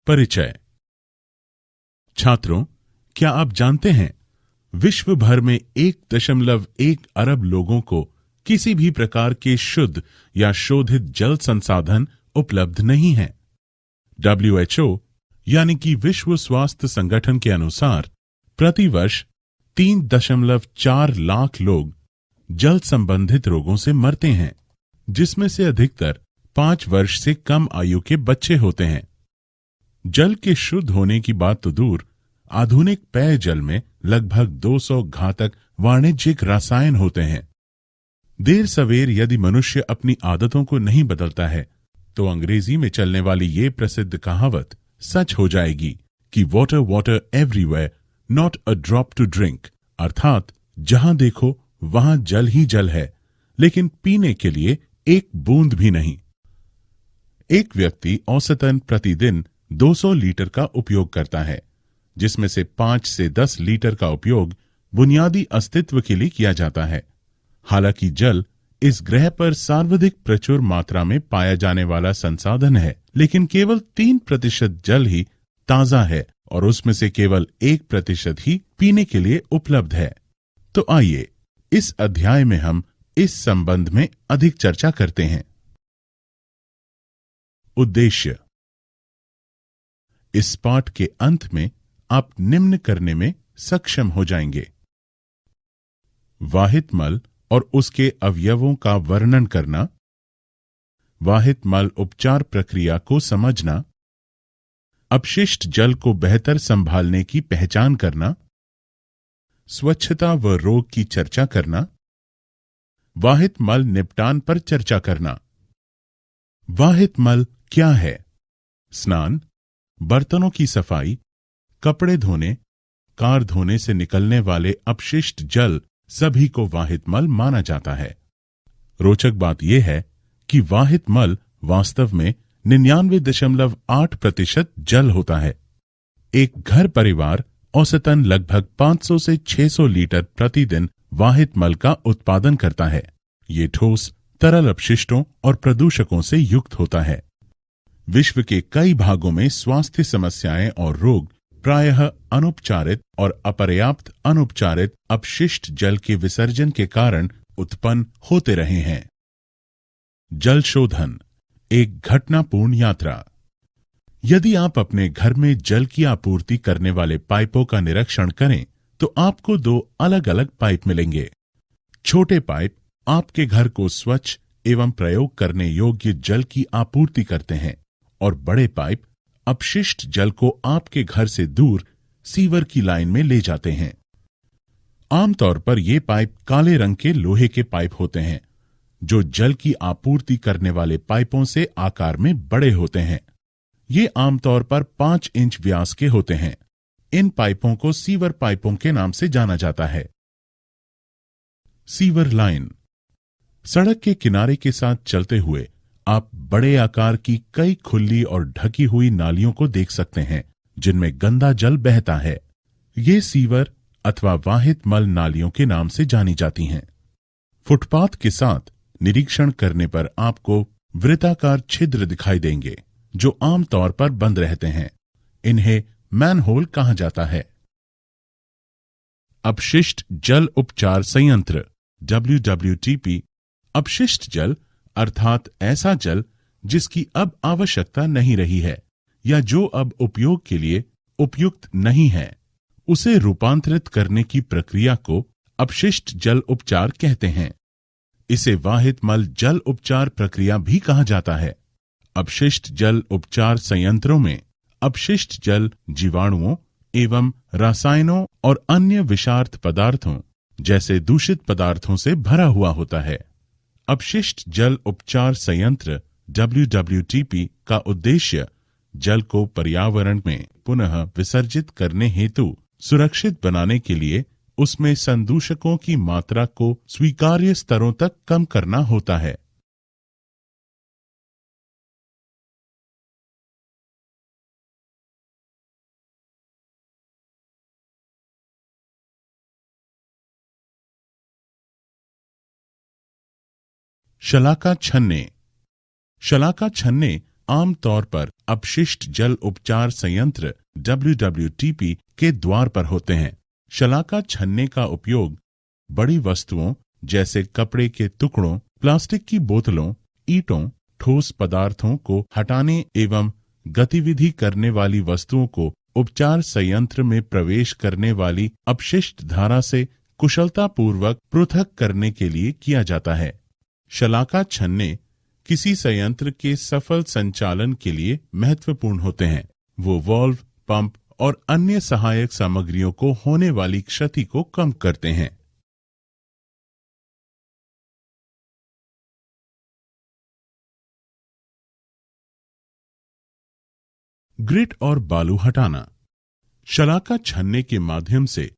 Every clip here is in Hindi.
परिचय। छात्रों, क्या आप जानते हैं विश्व भर में 1.1 अरब लोगों को किसी भी प्रकार के शुद्ध या शोधित जल संसाधन उपलब्ध नहीं है। WHO यानी कि विश्व स्वास्थ्य संगठन के अनुसार प्रतिवर्ष 3.4 लाख लोग जल संबंधित रोगों से मरते हैं, जिसमें से अधिकतर 5 वर्ष से कम आयु के बच्चे होते हैं। जल के शुद्ध होने की बात तो दूर, आधुनिक पेयजल में लगभग 200 घातक वाणिज्यिक रसायन होते हैं। देर सवेर यदि मनुष्य अपनी आदतों को नहीं बदलता है तो अंग्रेजी में चलने वाली ये प्रसिद्ध कहावत सच हो जाएगी कि water water everywhere, not a drop to drink, अर्थात जहां देखो वहां जल ही जल है, लेकिन पीने के लिए एक बूंद भी नहीं। एक व्यक्ति औसतन प्रतिदिन 200 लीटर का उपयोग करता है, जिसमें से 5 से 10 लीटर का उपयोग बुनियादी अस्तित्व के लिए किया जाता है। हालांकि जल इस ग्रह पर सर्वाधिक प्रचुर मात्रा में पाया जाने वाला संसाधन है, लेकिन केवल 3% जल ही ताजा है और उसमें से केवल 1% ही पीने के लिए उपलब्ध है। तो आइए इस अध्याय में हम इस संबंध में अधिक चर्चा करते हैं। उद्देश्य। इस पाठ के अंत में आप निम्न करने में सक्षम हो जाएंगे: वाहित मल और उसके अवयवों का वर्णन करना, वाहित मल उपचार प्रक्रिया को समझना, अपशिष्ट जल को बेहतर संभालने की पहचान करना, स्वच्छता व रोग की चर्चा करना, वाहित मल निपटान पर चर्चा करना। वाहित मल क्या है? स्नान, बर्तनों की सफाई, कपड़े धोने, कार धोने से निकलने वाले अपशिष्ट जल सभी को वाहित मल माना जाता है। रोचक बात यह है कि वाहित मल वास्तव में 99.8% जल होता है। एक घर परिवार औसतन लगभग 500 से 600 लीटर प्रतिदिन वाहित मल का उत्पादन करता है। ये ठोस, तरल अपशिष्टों और प्रदूषकों से युक्त होता है। विश्व के कई भागों में स्वास्थ्य समस्याएं और रोग प्रायः अनुपचारित और अपर्याप्त अनुपचारित अपशिष्ट जल के विसर्जन के कारण उत्पन्न होते रहे हैं। जल शोधन एक घटनापूर्ण यात्रा। यदि आप अपने घर में जल की आपूर्ति करने वाले पाइपों का निरीक्षण करें तो आपको 2 अलग-अलग पाइप मिलेंगे। छोटे पाइप आपके घर को स्वच्छ एवं प्रयोग करने योग्य जल की आपूर्ति करते हैं और बड़े पाइप अपशिष्ट जल को आपके घर से दूर सीवर की लाइन में ले जाते हैं। आमतौर पर ये पाइप काले रंग के लोहे के पाइप होते हैं, जो जल की आपूर्ति करने वाले पाइपों से आकार में बड़े होते हैं। ये आमतौर पर 5 इंच व्यास के होते हैं। इन पाइपों को सीवर पाइपों के नाम से जाना जाता है। Sewer line. सड़क के किनारे के साथ चलते हुए आप बड़े आकार की कई खुली और ढकी हुई नालियों को देख सकते हैं, जिनमें गंदा जल बहता है। ये सीवर अथवा वाहित मल नालियों के नाम से जानी जाती हैं। फुटपाथ के साथ निरीक्षण करने पर आपको वृत्ताकार छिद्र दिखाई देंगे, जो आमतौर पर बंद रहते हैं। इन्हें मैनहोल कहा जाता है। अपशिष्ट जल उपचार संयंत्र WWTP। अपशिष्ट जल अर्थात ऐसा जल जिसकी अब आवश्यकता नहीं रही है या जो अब उपयोग के लिए उपयुक्त नहीं है, उसे रूपांतरित करने की प्रक्रिया को अपशिष्ट जल उपचार कहते हैं। इसे वाहित मल जल उपचार प्रक्रिया भी कहा जाता है। अपशिष्ट जल उपचार संयंत्रों में अपशिष्ट जल जीवाणुओं एवं रसायनों और अन्य विषाक्त पदार्थों जैसे दूषित पदार्थों से भरा हुआ होता है। अपशिष्ट जल उपचार संयंत्र WWTP का उद्देश्य जल को पर्यावरण में पुनः विसर्जित करने हेतु सुरक्षित बनाने के लिए उसमें संदूषकों की मात्रा को स्वीकार्य स्तरों तक कम करना होता है। शलाका छन्ने। शलाका छन्ने आमतौर पर अपशिष्ट जल उपचार संयंत्र WWTP के द्वार पर होते हैं। शलाका छन्ने का उपयोग बड़ी वस्तुओं जैसे कपड़े के टुकड़ों, प्लास्टिक की बोतलों, ईंटों, ठोस पदार्थों को हटाने एवं गतिविधि करने वाली वस्तुओं को उपचार संयंत्र में प्रवेश करने वाली अपशिष्ट धारा से कुशलतापूर्वक पृथक करने के लिए किया जाता है। शलाका छन्ने किसी संयंत्र के सफल संचालन के लिए महत्वपूर्ण होते हैं। वो वाल्व, पंप और अन्य सहायक सामग्रियों को होने वाली क्षति को कम करते हैं। ग्रिट और बालू हटाना। शलाका छन्ने के माध्यम से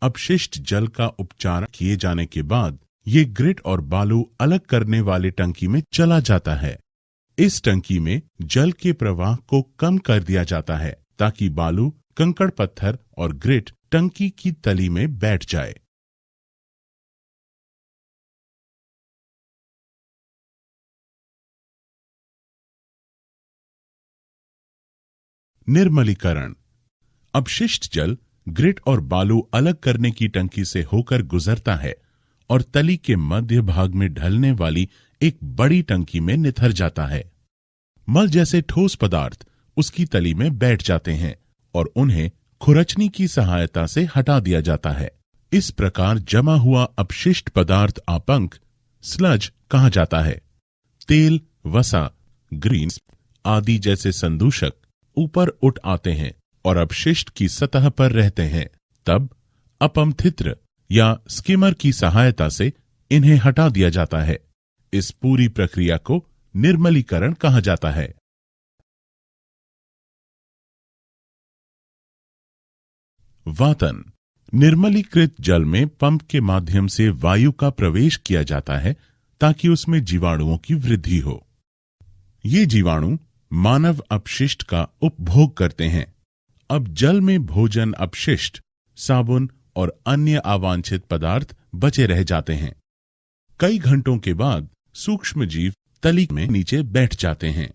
अपशिष्ट जल का उपचार किए जाने के बाद ये ग्रिट और बालू अलग करने वाले टंकी में चला जाता है। इस टंकी में जल के प्रवाह को कम कर दिया जाता है ताकि बालू, कंकड़ पत्थर और ग्रिट टंकी की तली में बैठ जाए। निर्मलीकरण। अपशिष्ट जल ग्रिट और बालू अलग करने की टंकी से होकर गुजरता है और तली के मध्य भाग में ढलने वाली एक बड़ी टंकी में निथर जाता है। मल जैसे ठोस पदार्थ उसकी तली में बैठ जाते हैं और उन्हें खुरचनी की सहायता से हटा दिया जाता है। इस प्रकार जमा हुआ अपशिष्ट पदार्थ आपंक स्लज कहा जाता है। तेल, वसा, ग्रीन्स आदि जैसे संदूषक ऊपर उठ आते हैं और अपशिष्ट की सतह पर रहते हैं। तब अपमथित्र या स्किमर की सहायता से इन्हें हटा दिया जाता है। इस पूरी प्रक्रिया को निर्मलीकरण कहा जाता है। वातन। निर्मलीकृत जल में पंप के माध्यम से वायु का प्रवेश किया जाता है ताकि उसमें जीवाणुओं की वृद्धि हो। ये जीवाणु मानव अपशिष्ट का उपभोग करते हैं। अब जल में भोजन अपशिष्ट, साबुन और अन्य अवांछित पदार्थ बचे रह जाते हैं। कई घंटों के बाद सूक्ष्म जीव तली में नीचे बैठ जाते हैं।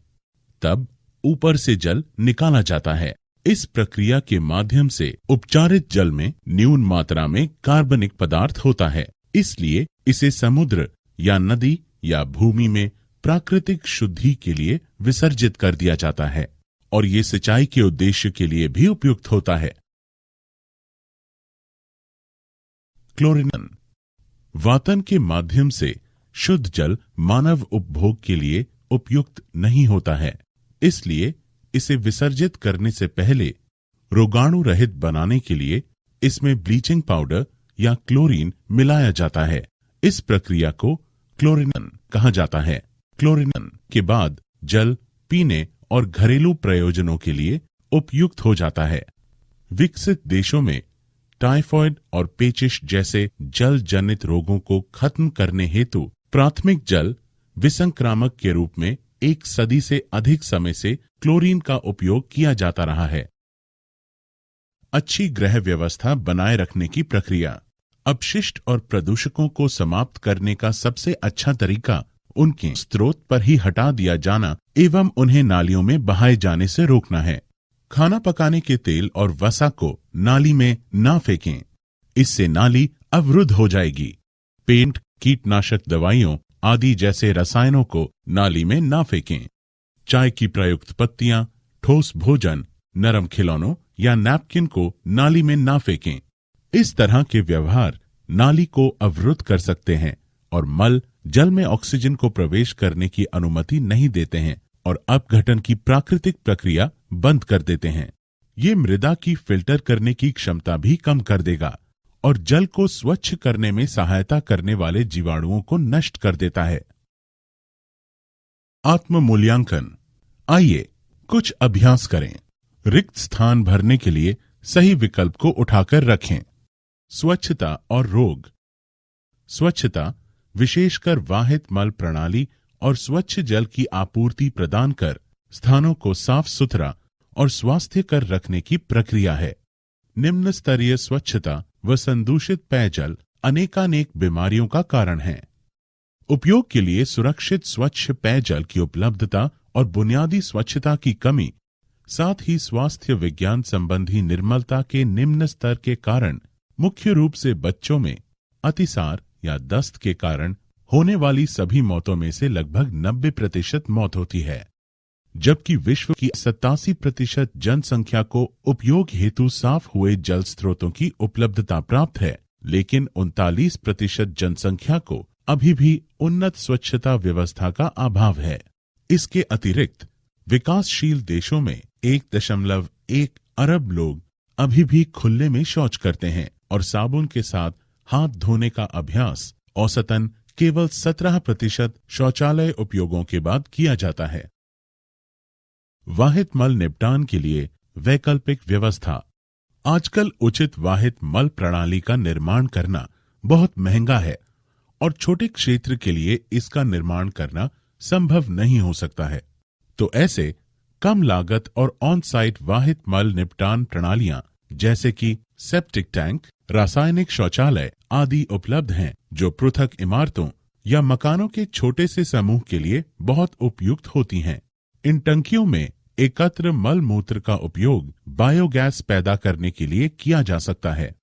तब ऊपर से जल निकाला जाता है। इस प्रक्रिया के माध्यम से उपचारित जल में न्यून मात्रा में कार्बनिक पदार्थ होता है, इसलिए इसे समुद्र या नदी या भूमि में प्राकृतिक शुद्धि के लिए विसर्जित कर दिया जाता है और ये सिंचाई के उद्देश्य के लिए भी उपयुक्त होता है। क्लोरीनन। वातन के माध्यम से शुद्ध जल मानव उपभोग के लिए उपयुक्त नहीं होता है, इसलिए इसे विसर्जित करने से पहले रोगाणु रहित बनाने के लिए इसमें ब्लीचिंग पाउडर या क्लोरीन मिलाया जाता है। इस प्रक्रिया को क्लोरीनन कहा जाता है। क्लोरीनन के बाद जल पीने और घरेलू प्रयोजनों के लिए उपयुक्त हो जाता है। विकसित देशों में टाइफॉइड और पेचिश जैसे जल जनित रोगों को खत्म करने हेतु प्राथमिक जल विसंक्रामक के रूप में 1 सदी से अधिक समय से क्लोरीन का उपयोग किया जाता रहा है। अच्छी गृह व्यवस्था बनाए रखने की प्रक्रिया। अपशिष्ट और प्रदूषकों को समाप्त करने का सबसे अच्छा तरीका उनके स्रोत पर ही हटा दिया जाना एवं उन्हें नालियों में बहाए जाने से रोकना है। खाना पकाने के तेल और वसा को नाली में ना फेंकें, इससे नाली अवरुद्ध हो जाएगी। पेंट, कीटनाशक दवाइयों आदि जैसे रसायनों को नाली में ना फेंकें। चाय की प्रयुक्त पत्तियां, ठोस भोजन, नरम खिलौनों या नैपकिन को नाली में ना फेंकें। इस तरह के व्यवहार नाली को अवरुद्ध कर सकते हैं और मल जल में ऑक्सीजन को प्रवेश करने की अनुमति नहीं देते हैं और अपघटन की प्राकृतिक प्रक्रिया बंद कर देते हैं। ये मृदा की फिल्टर करने की क्षमता भी कम कर देगा और जल को स्वच्छ करने में सहायता करने वाले जीवाणुओं को नष्ट कर देता है। आत्म मूल्यांकन। आइए कुछ अभ्यास करें। रिक्त स्थान भरने के लिए सही विकल्प को उठाकर रखें। स्वच्छता और रोग। स्वच्छता विशेषकर वाहित मल प्रणाली और स्वच्छ जल की आपूर्ति प्रदान कर स्थानों को साफ सुथरा और स्वास्थ्यकर रखने की प्रक्रिया है। निम्न स्तरीय स्वच्छता व संदूषित पेयजल अनेकानेक बीमारियों का कारण है। उपयोग के लिए सुरक्षित स्वच्छ पेयजल की उपलब्धता और बुनियादी स्वच्छता की कमी, साथ ही स्वास्थ्य विज्ञान संबंधी निर्मलता के निम्न स्तर के कारण मुख्य रूप से बच्चों में अतिसार या दस्त के कारण होने वाली सभी मौतों में से लगभग 90% मौत होती है। जबकि विश्व की 87% जनसंख्या को उपयोग हेतु साफ हुए जल स्रोतों की उपलब्धता प्राप्त है, लेकिन 39% जनसंख्या को अभी भी उन्नत स्वच्छता व्यवस्था का अभाव है। इसके अतिरिक्त विकासशील देशों में 1.1 अरब लोग अभी भी खुले में शौच करते हैं और साबुन के साथ हाथ धोने का अभ्यास औसतन केवल 17% शौचालय उपयोगों के बाद किया जाता है। वाहित मल निपटान के लिए वैकल्पिक व्यवस्था। आजकल उचित वाहित मल प्रणाली का निर्माण करना बहुत महंगा है और छोटे क्षेत्र के लिए इसका निर्माण करना संभव नहीं हो सकता है। तो ऐसे कम लागत और ऑन साइट वाहित मल निपटान प्रणालियां जैसे कि सेप्टिक टैंक, रासायनिक शौचालय आदि उपलब्ध हैं, जो पृथक इमारतों या मकानों के छोटे से समूह के लिए बहुत उपयुक्त होती हैं। इन टंकियों में एकत्र मल मूत्र का उपयोग बायोगैस पैदा करने के लिए किया जा सकता है।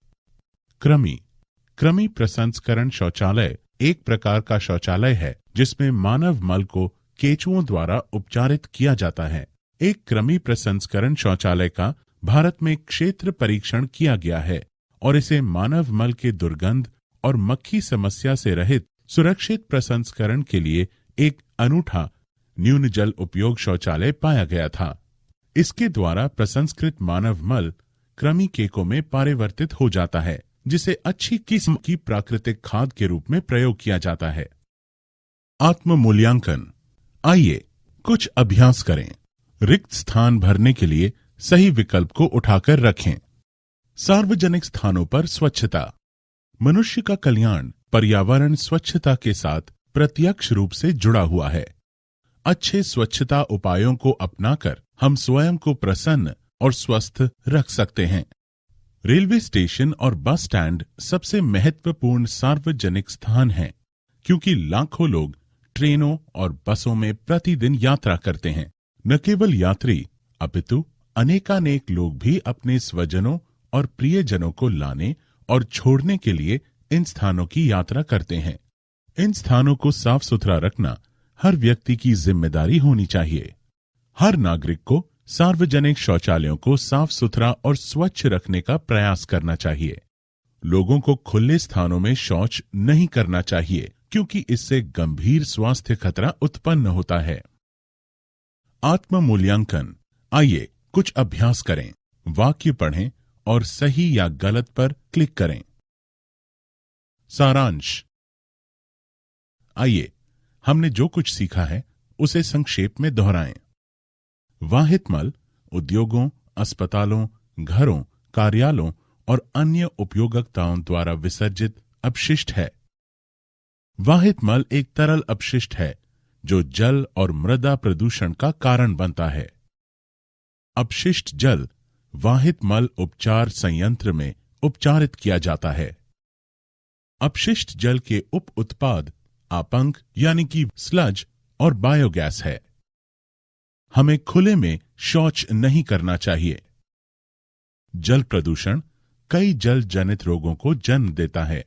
कृमि प्रसंस्करण शौचालय एक प्रकार का शौचालय है जिसमें मानव मल को केंचुओं द्वारा उपचारित किया जाता है। एक कृमि प्रसंस्करण शौचालय का भारत में क्षेत्र परीक्षण किया गया है और इसे मानव मल के दुर्गंध और मक्खी समस्या से रहित सुरक्षित प्रसंस्करण के लिए एक अनूठा न्यून जल उपयोग शौचालय पाया गया था। इसके द्वारा प्रसंस्कृत मानव मल कृमि केकों में परिवर्तित हो जाता है, जिसे अच्छी किस्म की प्राकृतिक खाद के रूप में प्रयोग किया जाता है। आत्म मूल्यांकन। आइए कुछ अभ्यास करें। रिक्त स्थान भरने के लिए सही विकल्प को उठाकर रखें। सार्वजनिक स्थानों पर स्वच्छता। मनुष्य का कल्याण पर्यावरण स्वच्छता के साथ प्रत्यक्ष रूप से जुड़ा हुआ है। अच्छे स्वच्छता उपायों को अपनाकर हम स्वयं को प्रसन्न और स्वस्थ रख सकते हैं। रेलवे स्टेशन और बस स्टैंड सबसे महत्वपूर्ण सार्वजनिक स्थान हैं, क्योंकि लाखों लोग ट्रेनों और बसों में प्रतिदिन यात्रा करते हैं। न केवल यात्री अपितु अनेकानेक लोग भी अपने स्वजनों और प्रियजनों को लाने और छोड़ने के लिए इन स्थानों की यात्रा करते हैं। इन स्थानों को साफ सुथरा रखना हर व्यक्ति की जिम्मेदारी होनी चाहिए। हर नागरिक को सार्वजनिक शौचालयों को साफ सुथरा और स्वच्छ रखने का प्रयास करना चाहिए। लोगों को खुले स्थानों में शौच नहीं करना चाहिए, क्योंकि इससे गंभीर स्वास्थ्य खतरा उत्पन्न होता है। आत्म मूल्यांकन। आइए कुछ अभ्यास करें। वाक्य पढ़ें और सही या गलत पर क्लिक करें। सारांश। आइए हमने जो कुछ सीखा है उसे संक्षेप में दोहराएं। वाहित मल उद्योगों, अस्पतालों, घरों, कार्यालयों और अन्य उपयोगकर्ताओं द्वारा विसर्जित अपशिष्ट है। वाहित मल एक तरल अपशिष्ट है जो जल और मृदा प्रदूषण का कारण बनता है। अपशिष्ट जल वाहित मल उपचार संयंत्र में उपचारित किया जाता है। अपशिष्ट जल के उप उत्पाद आपंक यानी कि स्लज और बायोगैस है। हमें खुले में शौच नहीं करना चाहिए। जल प्रदूषण कई जल जनित रोगों को जन्म देता है।